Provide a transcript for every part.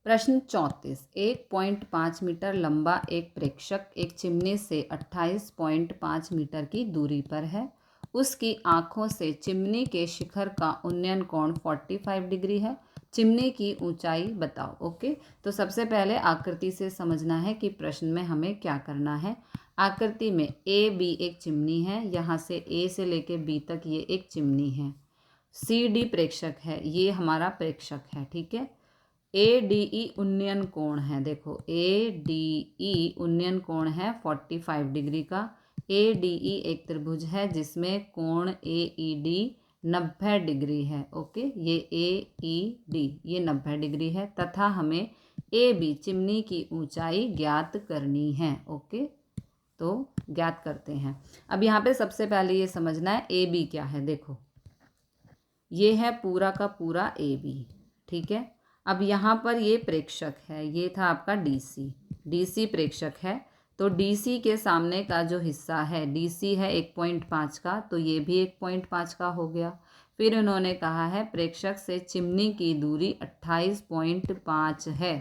प्रश्न 34। 1.5 मीटर लंबा एक प्रेक्षक एक चिमनी से 28.5 मीटर की दूरी पर है। उसकी आँखों से चिमनी के शिखर का उन्नयन कोण 45 डिग्री है। चिमनी की ऊंचाई बताओ। ओके, तो सबसे पहले आकृति से समझना है कि प्रश्न में हमें क्या करना है। आकृति में ए बी एक चिमनी है, यहाँ से ए से लेके बी तक ये एक चिमनी है। सी डी प्रेक्षक है, ये हमारा प्रेक्षक है। ठीक है। ए डी ई उन्नयन कोण है, देखो ए डी ई उन्नयन कोण है 45 डिग्री का। ए डी ई एक त्रिभुज है जिसमें कोण ए ई डी 90 डिग्री है। ओके, ये ए ई डी ये 90 डिग्री है तथा हमें ए बी चिमनी की ऊंचाई ज्ञात करनी है। ओके, तो ज्ञात करते हैं। अब यहाँ पे सबसे पहले ये समझना है ए बी क्या है। देखो ये है पूरा का पूरा ए बी। ठीक है। अब यहाँ पर ये प्रेक्षक है, ये था आपका डीसी, डीसी प्रेक्षक है। तो डीसी के सामने का जो हिस्सा है, डीसी है 1.5 का, तो ये भी 1.5 का हो गया। फिर उन्होंने कहा है प्रेक्षक से चिमनी की दूरी 28.5 है,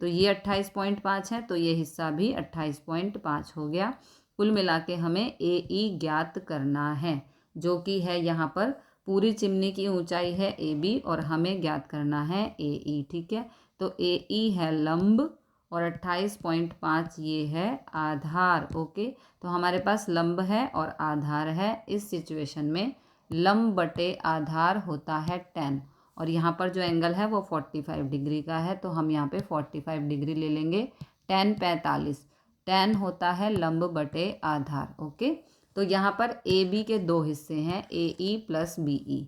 तो ये 28.5 है, तो ये हिस्सा भी 28.5 हो गया। कुल मिला के हमें ए ई ज्ञात करना है, जो कि है यहाँ पर पूरी चिमनी की ऊंचाई है ए बी और हमें ज्ञात करना है ए ई। ठीक है, तो ए ई है लंब और 28.5 ये है आधार। ओके, तो हमारे पास लंब है और आधार है। इस सिचुएशन में लंब बटे आधार होता है 10 और यहाँ पर जो एंगल है वो 45 डिग्री का है, तो हम यहाँ पे 45 डिग्री ले लेंगे। 10 45, 10 होता है लंब बटे आधार। ओके, तो यहाँ पर ए बी के दो हिस्से हैं, ए ई प्लस बी ई,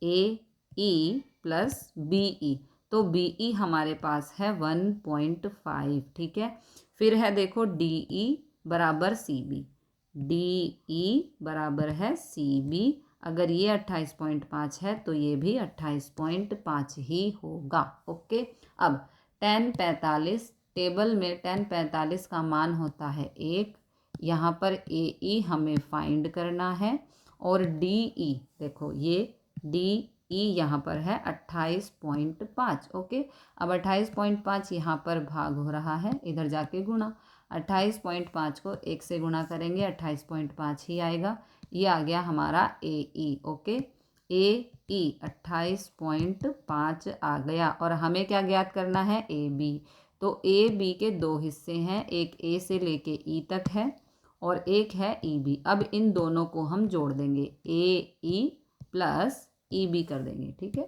ए ई प्लस बी ई, तो बी ई हमारे पास है 1.5। ठीक है। फिर है देखो डी ई बराबर सी बी, डी ई बराबर है सी बी। अगर ये 28.5 है तो ये भी 28.5 ही होगा। ओके, अब 10 45, टेबल में 10 45 का मान होता है 1। यहाँ पर ए ई हमें फाइंड करना है और डी ई देखो ये डी ई यहाँ पर है 28.5। ओके, अब 28.5 यहाँ पर भाग हो रहा है, इधर जाके गुणा। 28.5 को 1 से गुणा करेंगे 28.5 ही आएगा। ये आ गया हमारा ए ई। ओके, ए ई 28.5 आ गया और हमें क्या ज्ञात करना है ए बी। तो ए बी के दो हिस्से हैं, एक ए से लेके ई तक है और एक है ई बी। अब इन दोनों को हम जोड़ देंगे, ए ई प्लस ई बी कर देंगे। ठीक है,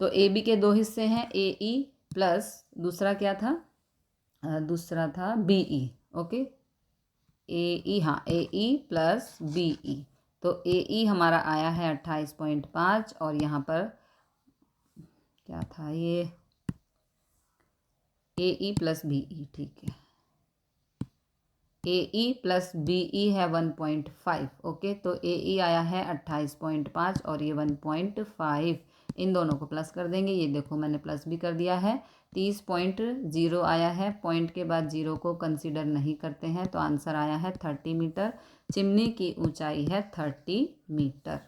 तो ए बी के दो हिस्से हैं, ए ई प्लस दूसरा क्या था, दूसरा था बी ई। ओके, ए ई, हाँ ए ई प्लस बी ई, तो ए ई हमारा आया है 28.5 और यहाँ पर क्या था ये ए ई प्लस बी ई। ठीक है, ए ई प्लस बी ई है 1.5। ओके, तो ए ई आया है 28.5 और ये 1.5, इन दोनों को प्लस कर देंगे। ये देखो मैंने प्लस भी कर दिया है। 30.0 आया है, पॉइंट के बाद 0 को कंसीडर नहीं करते हैं, तो आंसर आया है 30 मीटर। चिमनी की ऊंचाई है 30 मीटर।